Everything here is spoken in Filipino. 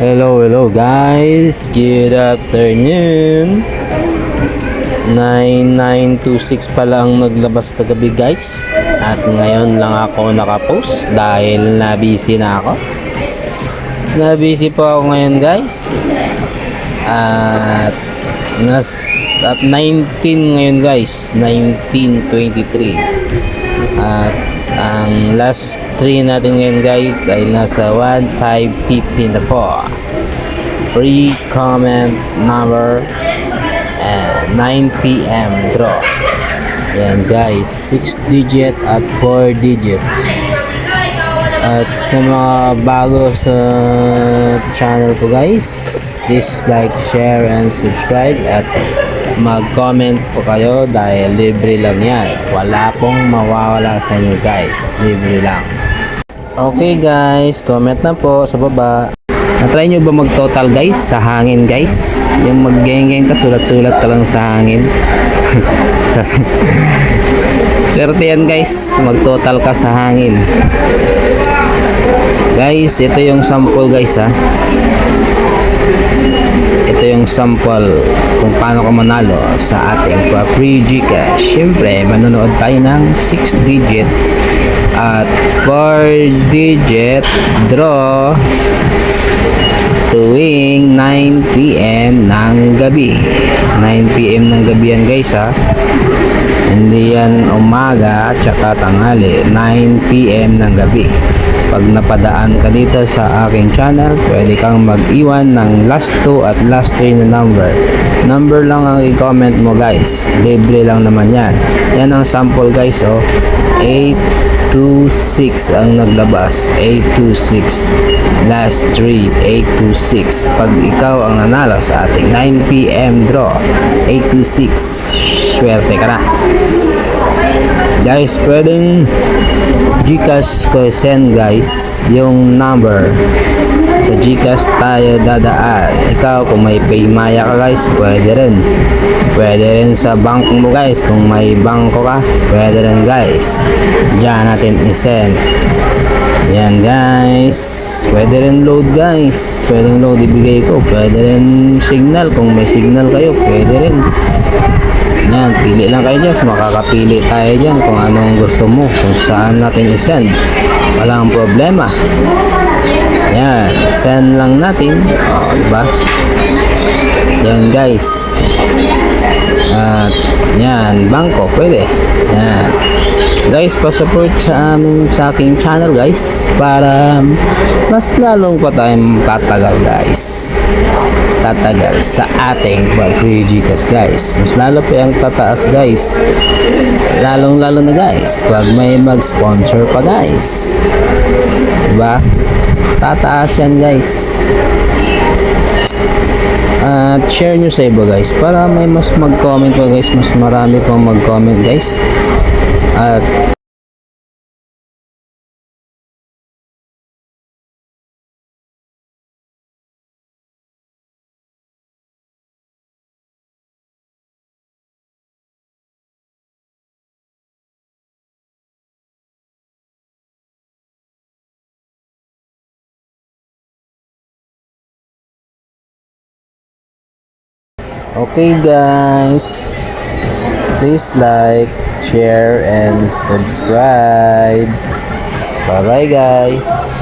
Hello guys, good afternoon. 9926 pala ang naglabas kagabi guys. At ngayon lang ako nakapost dahil na-busy na ako. Na-busy po ako ngayon guys. At at 19 ngayon guys, 1923. At ang last 3 natin ngayon guys ay nasa 1550 na po. Free comment number and 9 PM draw. Yan guys, 6 digit at 4 digit. At sa mga bago sa channel ko guys, please like, share, and subscribe at mag-comment po kayo dahil libre lang yan. Wala pong mawawala sa inyo guys, libre lang. Okay guys, comment na po sa baba. Na-try nyo ba mag-total guys sa hangin guys? Yung mag-geng-geng ka, sulat-sulat ka lang sa hangin. Swerte yan guys, mag-total ka sa hangin. Guys, ito yung sample guys ha. Ito yung sample kung paano ka manalo sa ating free Gcash. Siyempre, manonood tayo ng 6 digit at 4 digit draw tuwing 9 PM ng gabi. 9 PM ng gabi yan guys ha. Hindi yan umaga at saka tanghali. 9 PM ng gabi. Pag napadaan ka dito sa aking channel, pwede kang mag-iwan ng last 2 at last 3 na number. Number lang ang i-comment mo guys. Libre lang naman yan. Yan ang sample guys oh. 826 ang naglabas. 826. Last 3, 826. Pag ikaw ang nanalo sa ating 9 PM draw, 826. Swerte ka na. Guys, pwedeng Gcash ko send guys yung number. Sa Gcash tayo dadaan. Ikaw kung may Paymaya ka guys, pwede rin. Pwede rin sa bank mo guys. Kung may bangko ka, pwede rin guys. Diyan natin i-send. Yan guys. Pwede rin load guys. Pwede rin load ibigay ko. Pwede rin signal. Kung may signal kayo, pwede rin. Yan, pili lang kayo dyan. Makakapili tayo dyan kung anong gusto mo, kung saan natin i-send. Walang problema. Yan, send lang natin. O, diba? Yan guys. At yan, bangko, pwede. Yan. Guys, pa-support sa aking channel guys para mas lalong pa tayong tatagal guys. Tatagal sa ating free Gcash guys. Mas lalo pa yung tataas guys. Lalong lalo na guys pag may mag-sponsor pa guys. Diba? Tataas yan guys. At share nyo sa iba guys para may mas mag-comment pa guys. Mas marami pang mag-comment guys. At okay guys, please like, share, and subscribe. Bye bye guys.